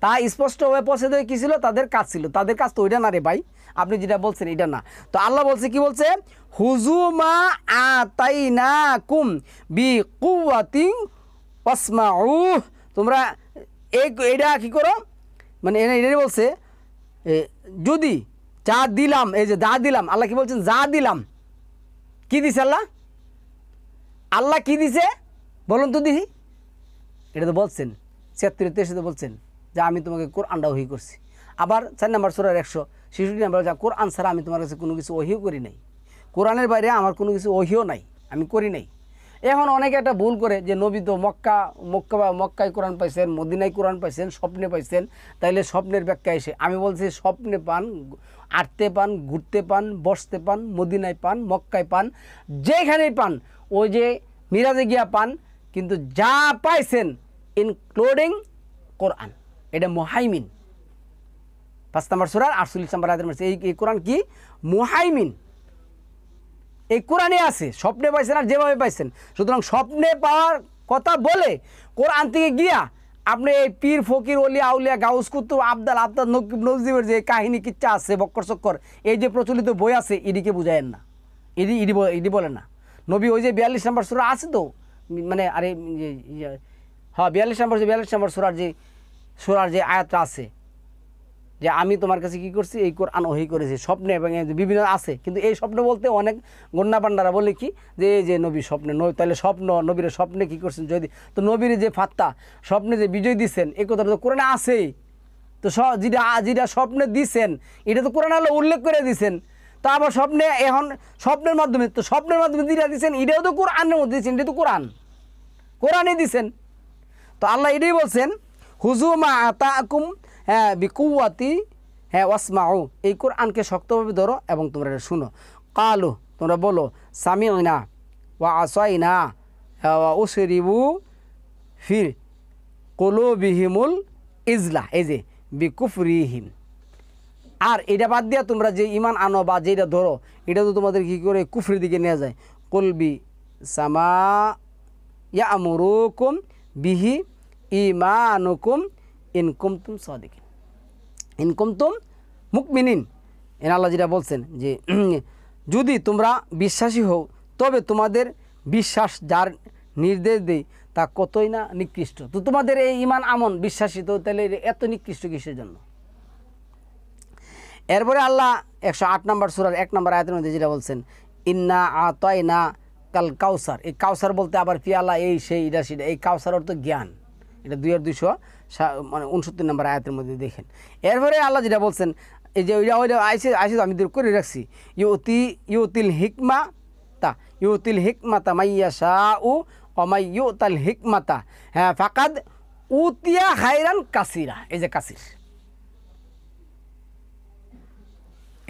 Speaker 1: তা স্পষ্টভাবে পৌঁছে দেওয়া কী ছিল? তাদের কাজ ছিল। তাদের কাজ তো ওইটা না রে ভাই, আপনি যেটা বলছেন এটা না। তো আল্লাহ বলছে, কি বলছে, হুজুমা আতাইনাকুম বিকুওয়াতিন ওয়াসমাউ। তোমরা এইটা কী করো, মানে এটা বলছে যদি যা দিলাম, এই যে যা দিলাম, আল্লাহ কি বলছেন, যা দিলাম। কি দিছে আল্লাহ? আল্লাহ কি দিছে বলুন তো দেখি। এটা তো বলছেন 76-83 বলছেন যে আমি তোমাকে কোরআনটা ওহী করছি। আবার 4 নম্বর সূরার 166 নম্বর, কোরআন ছাড়া আমি তোমার কাছে কোনো কিছু ওহীও করি নাই, কোরআনের বাইরে আমার কোনো কিছু ওহীও নাই, আমি করি নাই। এখন অনেকে একটা ভুল করে যে নবী তো মক্কায় কোরআন পাইছেন, মদিনায় কোরআন পাইছেন, স্বপ্নে পাইছেন, তাইলে স্বপ্নের ব্যাখ্যা এসে। আমি বলছি স্বপ্নে পান, আটতে পান, ঘুরতে পান, বসতে পান, মদিনায় পান, মক্কায় পান, যেখানেই পান, ওই যে মিরাজে গিয়া পান, কিন্তু যা পাইছেন ইনক্লুডিং কোরআন, এটা মুহাইমিন। 5 নম্বর সূরার 48 নম্বর আয়াতের মধ্যে এই কোরআন কি মুহাইমিন, এই কোরআনে আছে। স্বপ্নে পাইছেন আর যেভাবে পাইছেন, সুতরাং স্বপ্নে পাওয়ার কথা বলে কোরআন থেকে গিয়া আপনি এই পীর ফকির ওলিয়া আউলিয়া গাউস কুতুব আবদাল আবদাল নকিব নজিবের যে কাহিনী কিচ্ছা আছে, বক্কর চক্কর, এই যে প্রচলিত বই আছে, এদিকে বুঝায়েন না, ইডি বলে না। নবী ওই যে 42 নম্বর সূরা আছে তো, মানে আরে হ্যাঁ 42 নম্বর সূরার যে আয়াতটা আছে, যে আমি তোমার কাছে কি করছি, এই কোরআন ওহী করেছি স্বপ্নে, এবং বিভিন্ন আছে। কিন্তু এই স্বপ্ন বলতে অনেক গন্যা পান্ডারা বলে কি, যে এই যে নবী স্বপ্নে, তাহলে স্বপ্ন নবীর স্বপ্নে কি করছেন, যদি তো নবীর যে ফাত্তা স্বপ্নে যে বিজয় দিচ্ছেন, এই কথাটা তো কোরআনে আছেই। তো যেটা স্বপ্নে দিছেন এটা তো কোরআন আল্লাহ উল্লেখ করে দিছেন। তা আবার স্বপ্নে, এখন স্বপ্নের মাধ্যমে, তো স্বপ্নের মাধ্যমে যেটা দিচ্ছেন এটাও তো কোরআনের মধ্যে দিচ্ছেন, এটা তো কোরআনে দিছেন। তো আল্লাহ এটাই বলছেন, হুজুমা আতাকুম বিকুওয়াতি ওয়াসমাউ, এই কোরআনকে শক্তভাবে ধরো এবং তোমরা এটা শুনো। কালু, তোমরা বলো, সামিউনা ওয়া আসাইনা ওয়া উসরিবু ফির কুলুবিহিমুল ইজলা, এই যে বিকুফরিহিম। আর এটা বাদ দিয়া তোমরা যে ইমান আনো বা যেটা ধরো, এটা তো তোমাদের কী করে কুফরির দিকে নিয়ে যায়। কুলবি সামা ইয়ামুরুকুম বিহি ঈমানুকুম ইন কুনতুম সাদিকিন, ইন কুনতুম মুমিনিন। আল্লাহ যেটা বলছেন যে যদি তোমরা বিশ্বাসী হও, তবে তোমাদের বিশ্বাস যার নির্দেশ দেয় তা কতই না নিকৃষ্ট। তো তোমাদের এই ঈমান আমন বিশ্বাসী, তো তাহলে এত নিকৃষ্ট কিসের জন্য? এরপরে আল্লাহ 108 নম্বর সূরার 1 নম্বর আয়াতের মধ্যে যেটা বলছেন, ইন্না আতাইনা কাল কাউসার। এই কাউসার বলতে আবার পিয়ালা, এই সেই এটা সেটা। এই কাউসার অর্থ জ্ঞান, এটা 2:269 নম্বর আয়াতের মধ্যে দেখেন। এরপরে আল্লাহ যেটা বলছেন, এই যে ওইটা আইসে আমি দূর করে রাখছি, ইউতিল হিকমাতা মাইয়াশাউ ওয়া মাইয়ুতাল হিকমাতা ফাকাদ উতিয়া খায়রান কাসিরা, এই যে কাসির।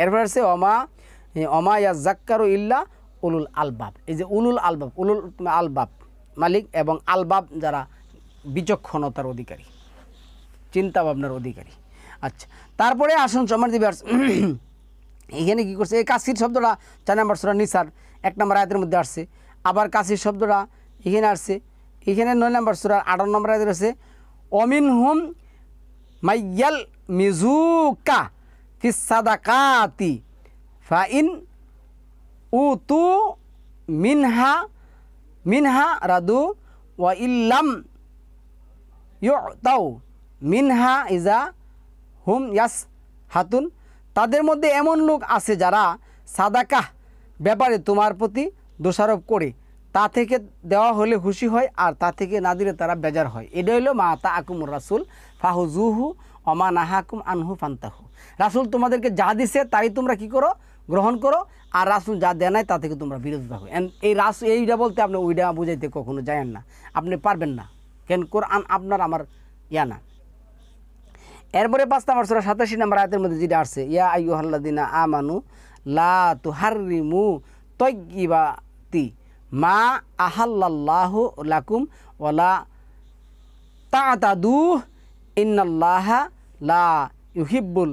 Speaker 1: এরপর আছে অমা ইয়াযাক্কারু ইল্লা উলুল আলবাব, এই যে উলুল আলবাব মালিক এবং আলবাব যারা বিচক্ষণতার অধিকারী, চিন্তা ভাবনার অধিকারী। আচ্ছা, তারপরে আসুন সম্মানিত ভিউয়ার্স, এখানে কী করছে, এই কাসির শব্দটা 4 নম্বর সূরা নিসার 1 নম্বর আয়াতের মধ্যে আসছে। আবার কাসির শব্দটা এখানে আসছে, এখানে 9 নম্বর সূরার 18 নম্বর আয়াতে আছে অমিনহুম মাইয়াল মিজুকা ফিস সাদাকাতি ফাইন উতু মিনহা রাদু ওয়া ইল্লাম ইউতাউ মিনহা ইজা হুম ইয়াস হাতুন। তাদের মধ্যে এমন লোক আছে যারা সাদাকাহ ব্যাপারে তোমার প্রতি দোষারোপ করে, তা থেকে দেওয়া হলে খুশি হয় আর তা থেকে না দিলে তারা বেজার হয়। এটা হলো মা তা আকুমুর রাসুল ফাহুজুহু অমা নাহাকুম আনহু ফান্তাহু। রাসুল তোমাদেরকে যা দিছে তাই তোমরা কি করো, গ্রহণ করো, আর রাসুল যা দেয় নাই তা থেকে তোমরা বিরত থাকো। এই এইটা বলতে আপনি ওইটা বুঝাইতে কখনো যায়েন না, আপনি পারবেন না, কেন কোরআন আপনার আমার ইয়া না। এরপরে 5 নম্বর সূরা 87 নম্বর আয়াতের মধ্যে যেটা আসছে ইয়া আইয়ুহাল্লাযিনা আমানু লা তুহাররিমু তাইয়্যিবাতি মা আহাল্লাল্লাহু লাকুম ওয়ালা তা'তাদু ইন্নাল্লাহা লা ইউহিব্বুল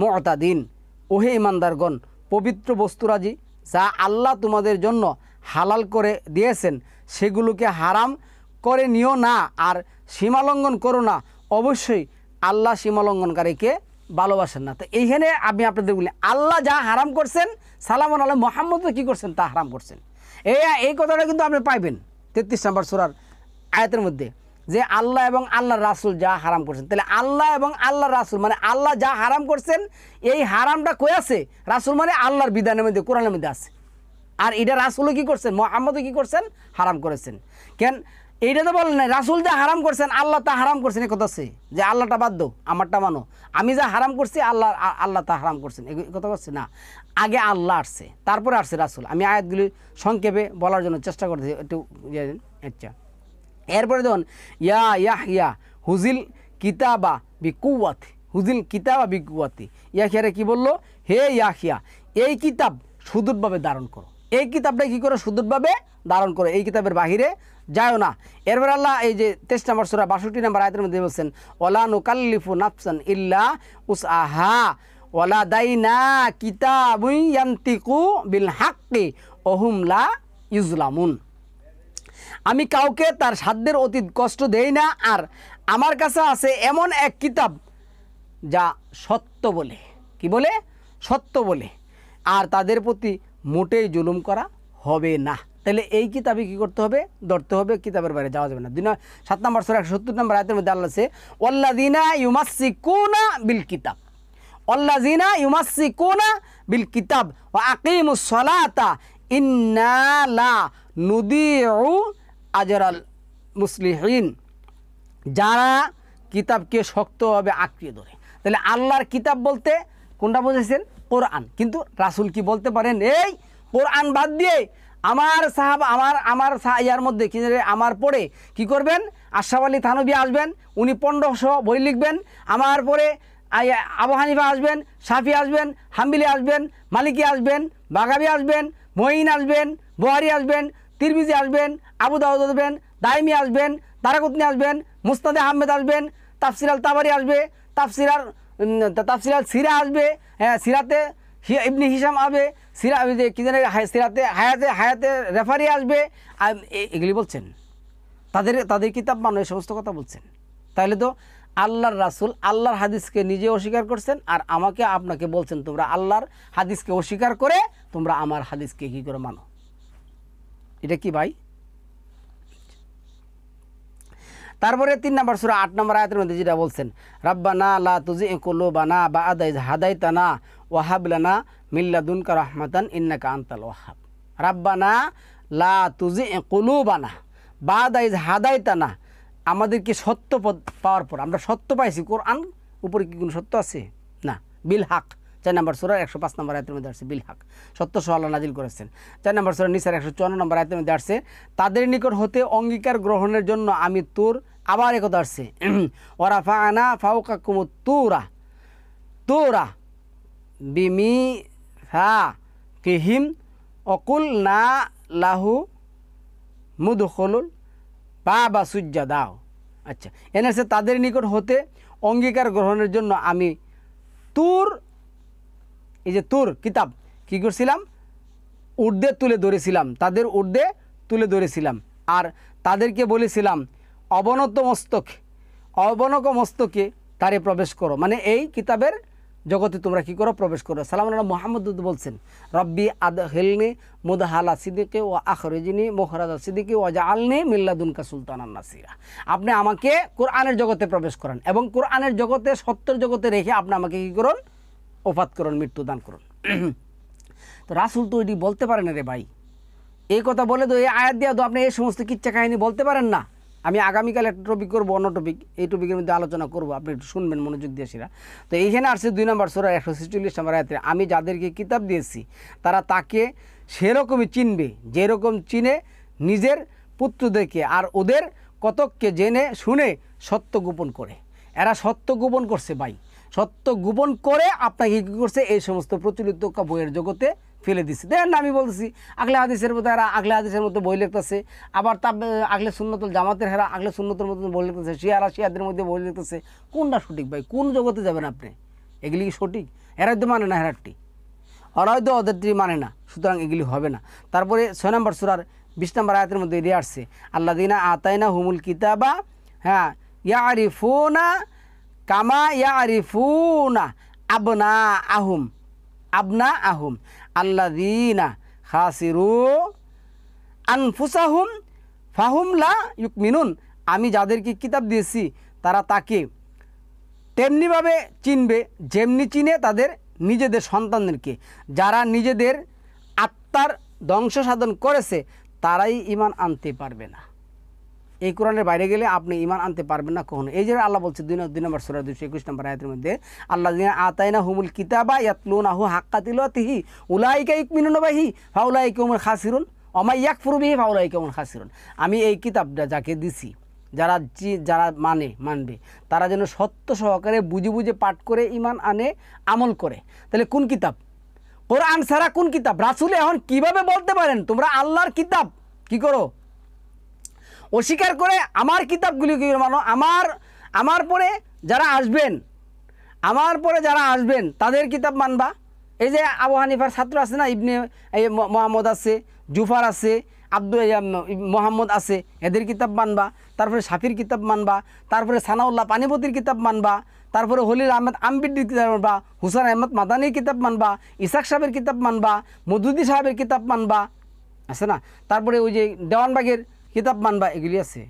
Speaker 1: মু'তাদিন। ওহে ইমানদারগণ, পবিত্র বস্তুরাজি যা আল্লাহ তোমাদের জন্য হালাল করে দিয়েছেন সেগুলোকে হারাম করে নিও না আর সীমালঙ্ঘন করো না, অবশ্যই আল্লাহ সীমালঙ্ঘনকারীকে ভালোবাসেন না। তো এইখানে আমি আপনাদের বলি, আল্লাহ যা হারাম করছেন সালামুন আলাইহি মুহাম্মদ কী করছেন তা হারাম করছেন। এই কথাটা কিন্তু আপনি পাইবেন 33 নম্বর সূরার আয়াতের মধ্যে, যে আল্লাহ এবং আল্লাহর রাসূল যা হারাম করছেন। তাহলে আল্লাহ এবং আল্লাহর রাসূল মানে আল্লাহ যা হারাম করছেন, এই হারামটা কই আছে? রাসূল মানে আল্লাহর বিধানের মধ্যে, কোরআনের মধ্যে আছে। আর এটা রাসূলও কী করছেন, মুহাম্মদও কী করছেন, হারাম করেছেন। কেন এইটা তো বলেন না রাসূল যা হারাম করছেন আল্লাহ তা হারাম করছেন, এই কথা আছে যে আল্লাহটা বাদ দাও আমারটা মানো, আমি যা হারাম করছি আল্লাহ তা হারাম করছেন, এই কথা বলছে না। আগে আল্লাহ আসছে, তারপরে আসছে রাসূল। আমি আয়াতগুলি সংক্ষেপে বলার জন্য চেষ্টা করতেছি একটু। আচ্ছা, এরপরে দেখুন ইয়া ইয়াহইয়া হুজিল কিতাবা বিকুওয়াতি, হুজিল কিতাবা বিকুওয়াতি। ইয়াহিয়ারে কি বললো, হে ইয়াহিয়া এই কিতাব সুদূরভাবে ধারণ করো, এই কিতাবটা কী করো, সুদূরভাবে ধারণ করো, এই কিতাবের বাহিরে যাও না। এরপর আল্লাহ এই যে 23 নম্বর সূরা 62 নম্বর আয়াতের মধ্যে বলছেন ওয়ালা নুকাল্লিফু নাফসান ইল্লা উসআহা ওয়ালা দাইনা কিতাবুন ইয়ানতিকু বিল হাক্কি ওহুম লা ইউজলামুন। আমি কাউকে তার সাধ্যের অতীত কষ্ট দেই না, আর আমার কাছে আছে এমন এক কিতাব যা সত্য বলে, কি বলে, সত্য বলে, আর তাদের প্রতি মোটেই জুলুম করা হবে না। তাহলে এই কিতাবে কী করতে হবে, ধরতে হবে, কিতাবের বাইরে যাওয়া যাবে না। 7 নম্বর সূরা 170 নম্বর আয়াতের মধ্যে আল্লাহ আছে ওয়াল্লাযিনা ইউমাসসিকুনা বিল কিতাব, ওয়াল্লাযিনা ইউমাসসিকুনা বিল কিতাব ওয়া আকিমুস সালাতা ইন্না লা নুদিউ আজরাল মুসলিহিন। যারা কিতাবকে শক্তভাবে আঁকড়িয়ে ধরে। তাহলে আল্লাহর কিতাব বলতে কোনটা বুঝেছেন, কোরআন। কিন্তু রাসূল কি বলতে পারেন এই কোরআন বাদ দিয়ে আমার সাহাবা আমার ইয়ার মধ্যে কি আমার পরে কি করবেন, আশরাফ আলী থানভী আসবেন, উনি 1500 বই লিখবেন, আমার পরে আবু হানিফা আসবেন, শাফি আসবেন, হাম্বলি আসবেন, মালিকি আসবেন, বাগাবি আসবেন, মঈন আসবেন, বুখারী আসবেন, তিরমিজি আসবেন, আবু দাউদ আসবেন, দাইমি আসবেন, দারাকুতনি আসবেন, মুসনাদে আহমেদ আসবেন, তাফসির আল তাবারি আসবে, তাফসির আল সিরা আসবে, হ্যাঁ সিরাতে ইবনে হিশাম আসবে, সিরা কি জানে সিরাতে হায়াতে রেফারি আসবে, এগুলি বলছেন তাদের কিতাব মানো, এই সমস্ত কথা বলছেন। তাহলে তো আল্লাহর রাসূল আল্লাহর হাদিসকে নিজে অস্বীকার করছেন, আর আমাকে আপনাকে বলছেন তোমরা আল্লাহর হাদিসকে অস্বীকার করে তোমরা আমার হাদিসকে কী করে মানো। এটা কি ভাই? তারপরে 3 নম্বর সূরা 8 নম্বর আয়াতের মধ্যে যেটা বলছেন রাব্বানা লা তুযিগ কুলুবানা বা'দা ইয হাদাইতানা ওয়া হাব লানা মিন লাদুনকা রাহমাতান ইন্নাকা আনতাল ওয়াহ্হাব। রাব্বানা লা তুযিগ কুলুবানা বা'দা ইয হাদাইতানা, আমাদেরকে সত্য পথ পাওয়ার পর আমরা সত্য পাইছি, কোরআন উপরে কি কোনো সত্য আছে না, বিল হক 4 নম্বর সূরা 105 নম্বর আয়াতের মধ্যে আসছে বিল হক, সত্য সহ আল্লাহ নাজিল করেছেন। 4 নম্বর সূরা নিসার 154 নম্বর আয়াতের মধ্যে আসছে তাদের নিকট হতে অঙ্গীকার গ্রহণের জন্য আমি তুর, আবার একথা আসছে ওয়ারাফা'না ফাওকাকুমুত তুরা বিমিসাকিহিম ওয়াকুলনা লাহু মুদখুলুল বাবা সুজ্জাদাও। আচ্ছা, এনেছে তাদের নিকট হতে অঙ্গীকার গ্রহণের জন্য আমি তুর এই যে তুর কিতাব কী করছিলাম, ঊর্ধ্বে তুলে ধরেছিলাম, তাদের ঊর্ধ্বে তুলে ধরেছিলাম। আর তাদেরকে বলেছিলাম অবনত মস্তকে তারে প্রবেশ করো, মানে এই কিতাবের জগতে তোমরা কি করো, প্রবেশ করো। সালাম মোহাম্মদ বলছেন রব্বি আদখিলনি মুদহালা সিদ্দিকে ও আখরিজনি মুখরাজা সিদ্দিকে ও জাআলনি মিন লাদুনকা সুলতানান নাসিরা। আপনি আমাকে কোরআনের জগতে প্রবেশ করান এবং কোরআনের জগতে, সত্যের জগতে রেখে আপনি আমাকে কী করুন, ওফাত করুন, মৃত্যু দান করুন। তো রাসূল তো এটি বলতে পারেন না রে ভাই, এই কথা বলে তো, এই আয়াত দিয়ে তো আপনি এই সমস্ত কিচ্ছা কাহিনী বলতে পারেন না। আমি আগামীকাল একটা টপিক করবো, অন্য টপিক, এই টপিকের মধ্যে আলোচনা করবো, আপনি একটু শুনবেন মনোযোগ দিয়ে সেটা। তো এইখানে আসছে 2 নম্বর সূরা 146 নম্বর আয়াতে, আমি যাদেরকে কিতাব দিয়েছি তারা তাকে সেরকমই চিনবে যেরকম চিনে নিজের পুত্রদেরকে, আর ওদের কতককে জেনে শুনে সত্য গোপন করে। এরা সত্য গোপন করছে ভাই, সত্য গোপন করে আপনাকে কী করছে, এই সমস্ত প্রচলিত বইয়ের জগতে ফেলে দিচ্ছে। দেখেন না, আমি বলতেছি আগলে হাদিসের মতো এরা আগলে হাদিসের মতো বই লিখতেছে, আবার তা আগলে সুন্নতুল জামাতের হেরা আগলে সুন্নতের মতো বই লিখতেছে, শিয়াদের মধ্যে বই লিখতেছে। কোনটা সঠিক ভাই, কোন জগতে যাবেন আপনি? এগুলি কি সঠিক? এরাই তো মানে না, হেরারটি ওরাই তো ওদেরটি মানে না, সুতরাং এগুলি হবে না। তারপরে 6 নম্বর সূরার 20 নম্বর আয়াতের মধ্যে এড়িয়ে আসছে আল্লাযীনা আতাইনা হুমুল কিতাবা, হ্যাঁ, ইয়ারিফুনা কামা ইয়ারিফুনা আবনা আহুম আল্লাযীনা খাসিরু আনফুসাহুম ফাহুম লা ইউমিনুন। আমি যাদেরকে কিতাব দিয়েছি তারা তাকে তেমনিভাবে চিনবে যেমনি চিনে তাদের নিজেদের সন্তানদেরকে। যারা নিজেদের আত্মার ধ্বংস সাধন করেছে তারাই ঈমান আনতে পারবে না। এই কোরআনের বাইরে গেলে আপনি ঈমান আনতে পারবেন না কখনো। এই যে আল্লাহ বলছে 2 নম্বর সূরা 221 নম্বর আয়াতের মধ্যে, আল্লাযীনা আতাইনা হুমুল কিতাবা ইয়াতলুনাহু হাক্কা তিলাওয়াতিহি উলাইকা ইউমিনুনা বিহি ফাউলাইকা হুমুল খাসিরুন ওয়া মান ইয়াকফুরু বিহি ফাউলাইকা হুমুল খাসিরুন। আমি এই কিতাবটা যাকে দিছি, যারা মানবে তারা যেন সত্য সহকারে বুঝে বুঝে পাঠ করে ঈমান আনে, আমল করে। তাহলে কোন কিতাব? কোরআন ছাড়া কোন কিতাব? রাসূল এখন কিভাবে বলতে পারেন তোমরা আল্লাহর কিতাব কি করো, অস্বীকার করে আমার কিতাবগুলি কি মানো? আমার পরে যারা আসবেন তাদের কিতাব মানবা। এই যে আবু হানিফার ছাত্র আছে না, ইবনে মোহাম্মদ আছে, জুফার আছে, মোহাম্মদ আছে, এদের কিতাব মানবা। তারপরে শাফির কিতাব মানবা, তারপরে সানাউল্লাহ পানিপতির কিতাব মানবা, তারপরে হলিল আহমেদ আমবিডির কিতাব মানবা, হুসাইন আহমদ মাদানির কিতাব মানবা, ইসাক সাহেবের কিতাব মানবা, মধুদি সাহেবের কিতাব মানবা, আছে না, তারপরে ওই যে দেওয়ানবাগের কিতাব মানবা। এগুলি আছে?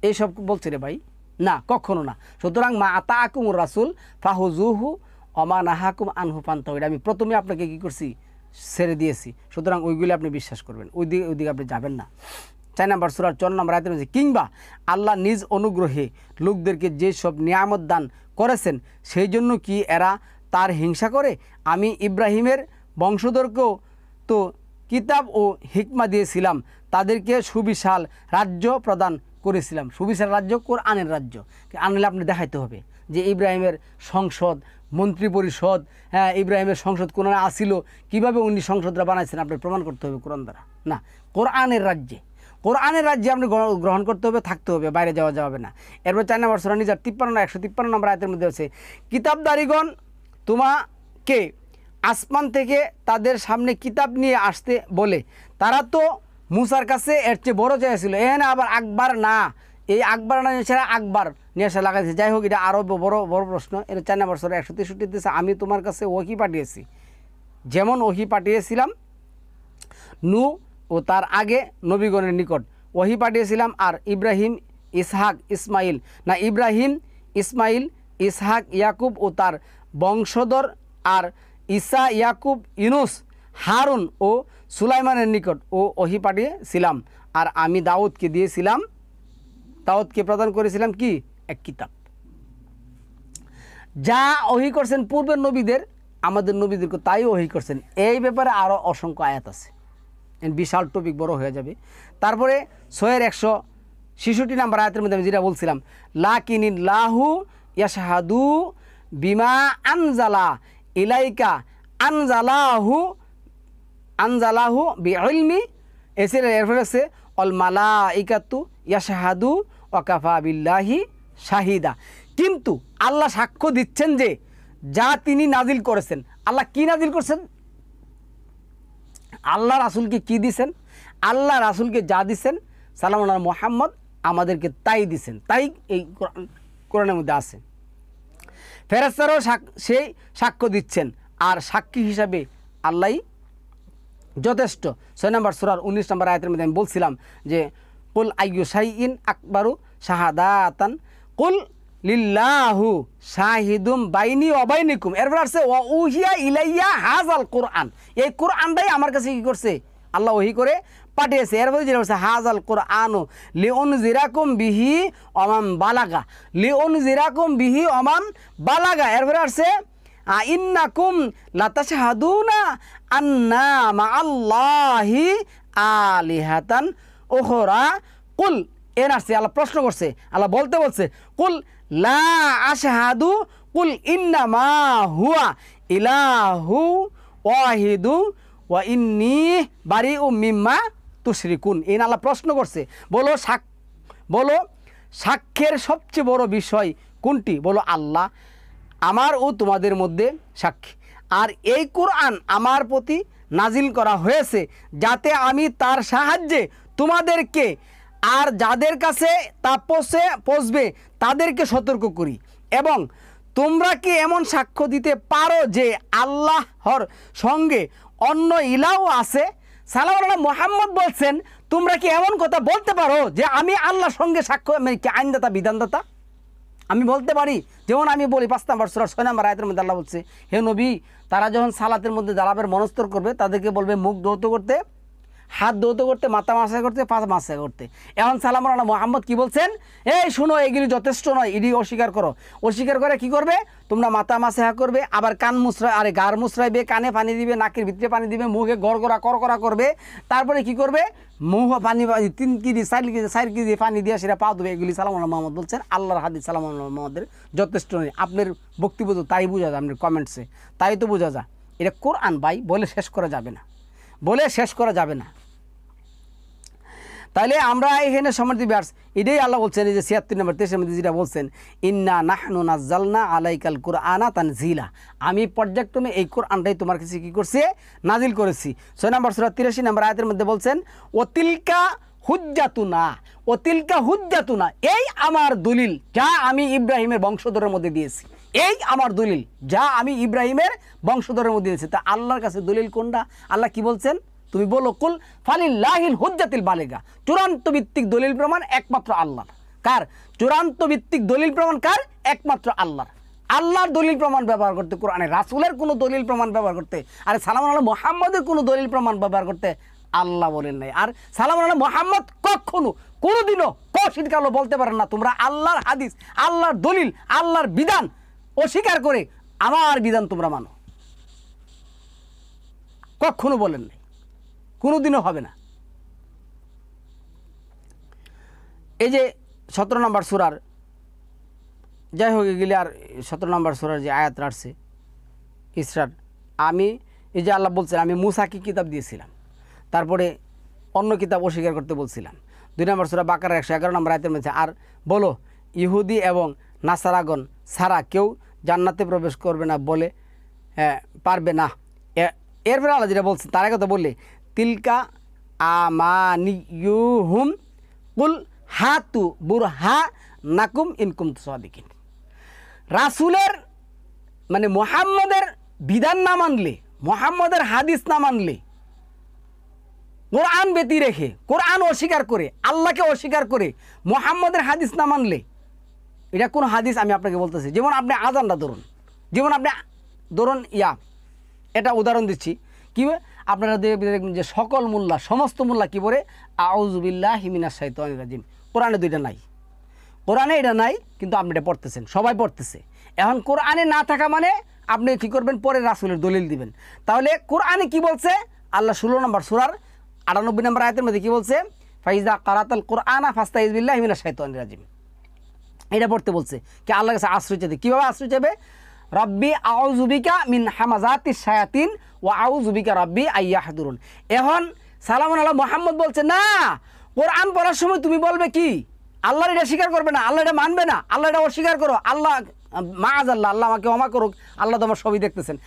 Speaker 1: এইসব বলছে রে ভাই? না, কখনো না। সুতরাং মা আতাকুমুর রাসূল ফাহুজুহু ওমা নাহাকুম আনহু ফান্তাহু, আমি প্রথমে আপনাকে কি করছি, ছেড়ে দিয়েছি। সুতরাং ওইগুলি আপনি বিশ্বাস করবেন, ওইদিকে আপনি যাবেন না। 4 নম্বর সূরার 4 নম্বর আয়াতে বলছে, কিংবা আল্লাহ নিজ অনুগ্রহে লোকদেরকে যেসব নিয়ামত দান করেছেন সেই জন্য কি এরা তার হিংসা করে? আমি ইব্রাহিমের বংশধরকেও তো কিতাব ও হিকমা দিয়েছিলাম, তাদেরকে সুবিশাল রাজ্য প্রদান করেছিলাম। সুবিশাল রাজ্য কোরআনের রাজ্য আনলে আপনি দেখাইতে হবে যে ইব্রাহিমের সংসদ, মন্ত্রী পরিষদ, হ্যাঁ, ইব্রাহিমের সংসদ কোরআনে আসিল, কীভাবে উনি সংসদরা বানাইছেন আপনি প্রমাণ করতে হবে কোরআন দ্বারা। না, কোরআনের রাজ্যে আপনি গ্রহণ করতে হবে, থাকতে হবে, বাইরে যাওয়া যাবে না। এরপর 4 নম্বর সূরা নিজার 153 নম্বর আয়াতের মধ্যে আছে, কিতাবদারিগণ তোমাকে আসমান থেকে তাদের সামনে কিতাব নিয়ে আসতে বলে তারা তো মুসার কাছে এর চেয়ে বড় চাইছিল। না আবার আকবর না, এই আকবর না ছাড়া আকবর নিয়ে আসা লাগাইছে। যাই হোক, এটা আরও বড় প্রশ্ন। এটা 4 নম্বর সূরা 163 দিয়েছে, আমি তোমার কাছে ওহী পাঠিয়েছি যেমন ওহী পাঠিয়েছিলাম নূহ ও তার আগে নবীগণের নিকট ওহী পাঠিয়েছিলাম। আর ইব্রাহিম ইসমাইল ইসহাক ইয়াকুব ও তার বংশধর, আর ঈসা ইয়াকুব ইউনুস হারুন ও সুলাইমানের নিকট ওহী পাঠিয়েছিলাম। আর আমি দাউদকে প্রদান করেছিলাম কি? এক কিতাব। যা ওহী করছেন পূর্বের নবীদের, আমাদের নবীদেরকে তাই ওহী করছেন। এই ব্যাপারে আরও অসংখ্য আয়াত আছে, বিশাল টপিক, বড় হয়ে যাবে। তারপরে 166 নম্বর আয়াতের মধ্যে আমি যেটা বলছিলাম, লাকিনিল্লাহু ইয়াশহাদু বিমা আনজালা ইলাইকা আনজালাহু বিইলমি। এরপরে আছে অল মালাইকাতু ইয়াশহাদু ওয়া কাফা বিল্লাহি শাহিদা। কিন্তু আল্লাহ সাক্ষ্য দিচ্ছেন যে যা তিনি নাজিল করেছেন আল্লাহ কি নাজিল করছেন, আল্লাহ রাসূলকে কি দিছেন, আল্লাহ রাসূলকে যা দিছেন সাল্লাল্লাহু আলাইহি মুহাম্মদ আমাদেরকে তাই দিছেন, তাই এই কোরআনের মধ্যে আছে। ফেরেশতারাও সেই সাক্ষ্য দিচ্ছেন, আর সাক্ষী হিসাবে আল্লাহই যথেষ্ট। 6 নম্বর সূরার 19 নম্বর আয়াতের মধ্যে আমি বলছিলাম যে কুল আইয়ু শাইইন আকবারু শাহাদাতান কুল লিল্লাহু শাহিদুম বাইনি ওয়া বাইনিকুম। এরপর আছে ওয়া উহিয়া ইলাইয়া হাযাল কোরআন, এই কোরআনটাই আমার কাছে কি করছে, আল্লাহ ওহী করে পাঠিয়েছে। এরপর যেটা বলছে হাযাল কোরআনু লিউনজিরাকুম বিহি ওমান বালাগা, লিউনজিরাকুম বিহি ওমান বালাগা। এরপর আছে ইন্নাকুম লাতাশহাদুনা আন্না মাআল্লাহি আলিহাতান উখরা কুল। এর আসছে আল্লাহ প্রশ্ন করছে, আল্লাহ বলছে কুল লা আশহাদু কুল ইন্নামা হুয়া ইলাহু ওয়াহিদু ওয়া ইন্নী বারিউ মিম্মা তুশরিকুন। এই আল্লাহ প্রশ্ন করছে, বলো সাক্ষ্যের সবচেয়ে বড় বিষয় কোনটি? বলো আল্লাহ, আমার ও তোমাদের মধ্যে সাক্ষী। আর এই কোরআন আমার প্রতি নাজিল করা হয়েছে যাতে আমি তার সাহায্যে তোমাদেরকে আর যাদের কাছে তা পৌঁছবে তাদেরকে সতর্ক করি। এবং তোমরা কি এমন সাক্ষ্য দিতে পারো যে আল্লাহর সঙ্গে অন্য ইলাহও আছে? সাল্লাল্লাহু আলাইহি মুহাম্মদ বলছেন, তোমরা কি এমন কথা বলতে পারো যে আমি আল্লাহর সঙ্গে সাক্ষ্য, মানে কি আইনদাতা বিধানদাতা আমি বলতে পারি? যেমন আমি বলি 5 নম্বর সূরা 6 নম্বর আয়াতের মধ্যে আল্লাহ বলছে, হে নবী, তারা যখন সালাতের মধ্যে দাঁড়াবে মনস্তর করবে তাদেরকে বলবে মুখ ধৌত করতে, হাত ধৌত করতে, মাথা মাসা করতে, পা মাসা করতে। এখন সাল্লাল্লাহু আলাইহি মুহাম্মদ কি বলছেন, এই শুনো, এগুলি যথেষ্ট নয়, এটি অস্বীকার করো। অস্বীকার করে কি করবে? তোমরা মাথা মাসা করবে, আবার কান মুছরাই, আরে গার মুছরাইবে, কানে পানি দিবে, নাকের ভিতরে পানি দিবে, মুখে গড়গড়া করকরা করবে, তারপরে কি করবে? মুখ পানি 3 কেজি 4 কেজি পানি দিয়ে সেটা পা দেবে। এগুলি সাল্লাল্লাহু আলাইহি মুহাম্মদ বলছেন, আল্লাহর হাদিস সাল্লাল্লাহু আলাইহি মুহাম্মদের যথেষ্ট নয়। আপনার বক্তব্য তো তাই বোঝা যায়, আপনার কমেন্টসে তাই তো বোঝা যায়। এটা কোরআন ভাই, বলে শেষ করা যাবে না, বলে শেষ করা যাবে না। তাহলে আমরা এখানে সম্মানিত ভিউয়ার্স, এটাই আল্লাহ বলছেন, এই যে 76 নম্বর 23 মধ্যে যেটা বলছেন, ইন্না নাহনু নাজ্জালনা আলাইকাল কুরআনা তানজিলা, আমি পর্যায়ক্রমে এই কোরআনটাই তোমার কাছে কি করছি, নাজিল করেছি। 6 নম্বর সূরা 83 নম্বর আয়াতের মধ্যে বলছেন, ওতিলকা হুজ্জাতুনা, ওতিলকা হুজ্জাতুনা, এই আমার দলিল যা আমি ইব্রাহিমের বংশধরের মধ্যে দিয়েছি, এই আমার দলিল যা আমি ইব্রাহিমের বংশধরের মধ্যে দিয়েছি। তা আল্লাহর কাছে দলিল কোনটা? আল্লাহ কি বলছেন? তুমি বলো কুল ফালিল্লাহিল হুজ্জাতিল বালিগা, চূড়ান্ত ভিত্তিক দলিল প্রমাণ একমাত্র আল্লাহর। কার? চূড়ান্ত ভিত্তিক দলিল প্রমাণ কার? একমাত্র আল্লাহর। আল্লাহর দলিল প্রমাণ ব্যবহার করতে, কোরআনে রাসূলের কোনো দলিল প্রমাণ ব্যবহার করতে, আর সাল্লাল্লাহু আলাইহি মুহাম্মদের কোনো দলিল প্রমাণ ব্যবহার করতে আল্লাহ বলেন নাই। আর সাল্লাল্লাহু আলাইহি মুহাম্মদ কখনো কোনোদিনও কশিদকালো বলতে পারেন না তোমরা আল্লাহর হাদিস, আল্লাহর দলিল, আল্লাহর বিধান অস্বীকার করে আমার বিধান তোমরা মানো, কখনো বলেন নাই, কোনোদিনও হবে না। এই যে 17 নম্বর সূরার, যাই হোক এগুলি, আর 17 নম্বর সূরার যে আয়াত আসছে ইসরার, আমি এই যে আল্লাহ বলছেন, আমি মুসাকে কিতাব দিয়েছিলাম, তারপরে অন্য কিতাব অস্বীকার করতে বলছিলাম। 2 নম্বর সূরা বাকারার 111 নম্বর আয়াতের মধ্যে, আর বলো ইহুদি এবং নাসারাগণ ছাড়া কেউ জান্নাতে প্রবেশ করবে না বলে পারবে না। এরপরে আল্লাহ যেটা বলছে তার কথা বললে, তিলকা আমানিয়ুহুম কুল হাতু বুরহানাকুম ইন কুনতুম সাদিকিন। রাসূলের মানে মুহাম্মদের বিধান না মানলে, মুহাম্মদের হাদিস না মানলে, কোরআন ব্যতি রেখে, কোরআন অস্বীকার করে, আল্লাহকে অস্বীকার করে মুহাম্মদের হাদিস না মানলে, এটা কোন হাদিস আমি আপনাকে বলতেছি। যেমন আপনি আযানটা ধরুন, যেমন আপনি ধরুন এটা উদাহরণ দিচ্ছি, কি আপনারা দেখবেন যে সকল মোল্লা, সমস্ত মোল্লা কি বলে, আউযু বিল্লাহি মিনাশ শাইতানির রাজিম। কোরআনে দুইটা নাই, কোরআনে এটা নাই, কিন্তু আপনি এটা পড়তেছেন, সবাই পড়তেছে। এখন কোরআনে না থাকা মানে আপনি কী করবেন, পরে রাসূলের দলিল দিবেন। তাহলে কোরআনে কি বলছে? আল্লাহ 16 নম্বর সূরার 98 নম্বর আয়াতের মধ্যে কি বলছে, ফাইজা কারাতাল কোরআনা ফাস্তাইজ বিল্লাহি মিনাশ শাইতানির রাজিম, এটা পড়তে বলছে। কি আল্লাহর কাছে আশ্রয় চাইতে, কীভাবে আশ্রয় চাইবে? রব্বি আউযু বিকা মিন হামাযাতিশ শায়াতিন ওয়া আউযু বিকা রব্বি আইয়াহদুরুন। এখন সাল্লাল্লাহু আলাইহি মুহাম্মদ বলছে, না, কোরআন পড়ার সময় তুমি বলবে কি, আল্লাহর এটা স্বীকার করবে না, আল্লাহ এটা মানবে না, আল্লাহ এটা অস্বীকার করো, আল্লাহ মাআযাল্লাহ, আল্লাহ আমাকে ক্ষমা করুক, আল্লাহ তোমার সবই দেখতেছেন।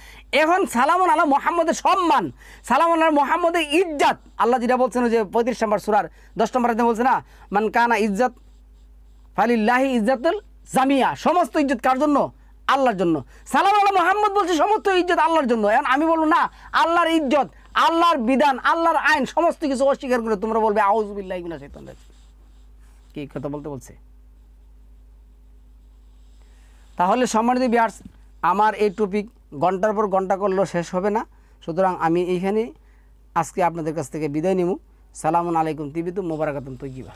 Speaker 1: এখন সালামুন আলা মুহাম্মদের সম্মান, সালামুন আলা মুহাম্মদের ইজ্জত, আল্লাহ যেটা বলছেন ওই যে 35 নম্বর সূরার 10 নম্বর আয়াতে বলছে না, মান কানা ইজ্জত ফালিল্লাহি ইজ্জাতুল জামিয়া, সমস্ত ইজ্জত কার জন্য? আল্লাহর জন্য। সালাম আলা মুহাম্মদ বলছে সমস্ত ইজ্জত আল্লাহর জন্য। এখন আমি বলবো না, আল্লাহর ইজ্জত, আল্লাহর বিধান, আল্লাহর আইন সমস্ত কিছু অস্বীকার করে তোমরা বলবে আউযু বিল্লাহি মিনাশ শাইতানির রাজিম। কি কথা বলতে বলছে? তাহলে সম্মানিত ভিউয়ার্স, আমার এই টপিক ঘন্টার পর ঘন্টা করলেও শেষ হবে না। সুতরাং আমি এইখানে আজকে আপনাদের কাছ থেকে বিদায় নিব। সালামুন আলাইকুম তিবিতুম মুবারাকাতুম তৈয়িবা।